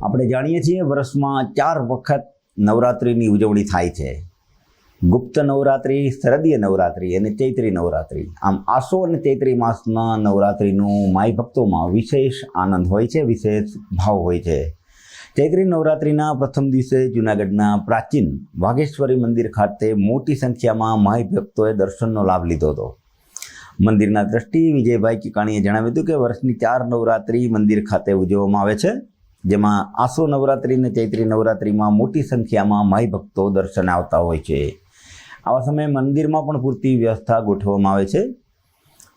આપણે જાણીએ છીએ વર્ષમાં 4 વખત નવરાત્રિની ઉજવણી થાય છે. ગુપ્ત નવરાત્રિ, શરદીય નવરાત્રિ અને ચૈત્રી નવરાત્રિ. આમ આસો અને ચૈત્રી માસના નવરાત્રિનું માઈ ભક્તોમાં વિશેષ આનંદ હોય છે, વિશેષ ભાવ હોય છે. ચૈત્રી નવરાત્રિના પ્રથમ દિવસે જૂનાગઢના પ્રાચીન વાઘેશ્વરી મંદિર ખાતે મોટી સંખ્યામાં માઈ ભક્તોએ દર્શનનો લાભ લીધો હતો. મંદિરના ટ્રસ્ટી વિજયભાઈ કિકાણીએ જણાવ્યું હતું કે વર્ષની 4 નવરાત્રિ મંદિર ખાતે ઉજવવામાં આવે છે, જેમાં આસો નવરાત્રિ અને ચૈત્રી નવરાત્રિમાં મોટી સંખ્યામાં માઈ ભક્તો દર્શને આવતા હોય છે. આવા સમયે મંદિરમાં પણ પૂરતી વ્યવસ્થા ગોઠવવામાં આવે છે.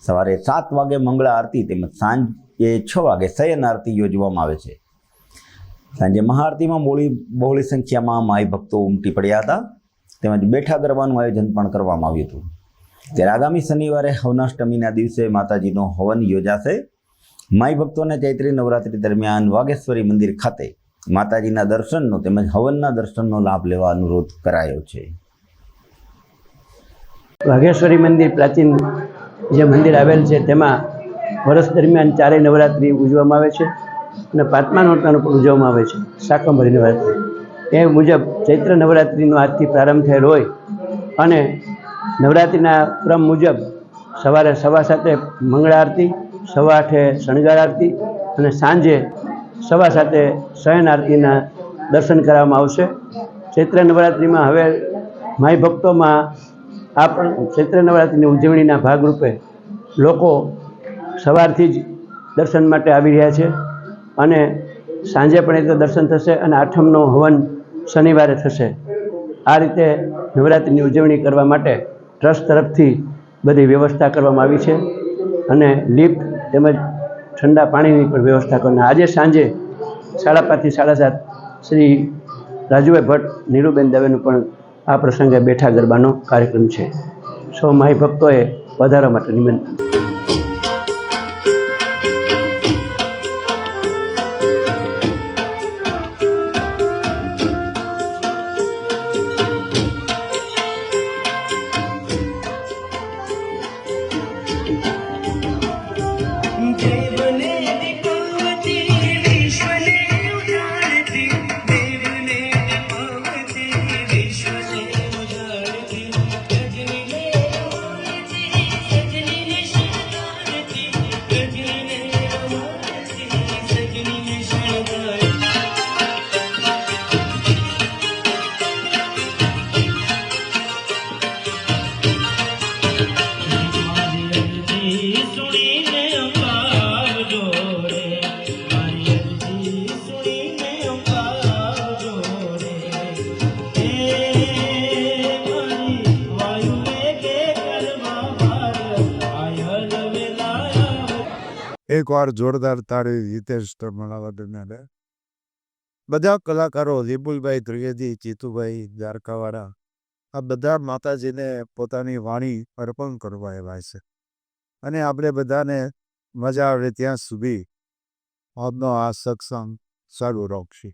સવારે 7 વાગે મંગળા આરતી તેમજ સાંજે 6 વાગે શયન આરતી યોજવામાં આવે છે. સાંજે મહાઆરતીમાં બહોળી સંખ્યામાં માઈ ભક્તો ઉમટી પડ્યા હતા, તેમજ બેઠા ગરબાનું આયોજન પણ કરવામાં આવ્યું હતું. ત્યારે આગામી શનિવારે હવનાષ્ટમીના દિવસે માતાજીનો હવન યોજાશે. માઈ ભક્તોને ચૈત્રી નવરાત્રિ દરમિયાન વાઘેશ્વરી મંદિર ખાતે માતાજીના દર્શનનો તેમજ હવનના દર્શનનો લાભ લેવા અનુરોધ કરાયો છે. વાઘેશ્વરી મંદિર પ્રાચીન જે મંદિર આવેલ છે તેમાં વર્ષ દરમિયાન 4 નવરાત્રિ ઉજવવામાં આવે છે અને 5મા નોરતાનો પણ ઉજવવામાં આવે છે, શાકંભરી નવરાત્રિ. એ મુજબ ચૈત્ર નવરાત્રિનો આજથી પ્રારંભ થયેલ હોય અને નવરાત્રિના ક્રમ મુજબ સવારે 7:15 મંગળા આરતી, 8:15 શણગાર આરતી અને સાંજે 7:15 શયન આરતીના દર્શન કરવામાં આવશે. ચૈત્ર નવરાત્રિમાં હવે માઈ ભક્તોમાં આ પણ ચૈત્ર નવરાત્રિની ઉજવણીના ભાગરૂપે લોકો સવારથી જ દર્શન માટે આવી રહ્યા છે અને સાંજે પણ એક દર્શન થશે અને આઠમનો હવન શનિવારે થશે. આ રીતે નવરાત્રિની ઉજવણી કરવા માટે ટ્રસ્ટ તરફથી બધી વ્યવસ્થા કરવામાં આવી છે અને લિફ્ટ તેમજ ઠંડા પાણીની પણ વ્યવસ્થા કરવામાં. આજે સાંજે 5:30 થી 7:30 શ્રી રાજુભાઈ ભટ્ટ, નીરુબેન દવેનું પણ આ પ્રસંગે બેઠા ગરબાનો કાર્યક્રમ છે. સૌ માઈ ભક્તોએ વધારવા માટે નિમંત્રણ. એકવાર જોરદાર તાળી હિતેશ તરમણાવાદને બધા કલાકારો, વિપુલભાઈ ત્રિવેદી, જીતુભાઈ દ્વારકાવાળા, આ બધા માતાજીને પોતાની વાણી અર્પણ કરવા આવ્યા છે અને આપણે બધાને મજા આવે ત્યાં સુધી આજનો આ સત્સંગ ચાલુ રાખશે.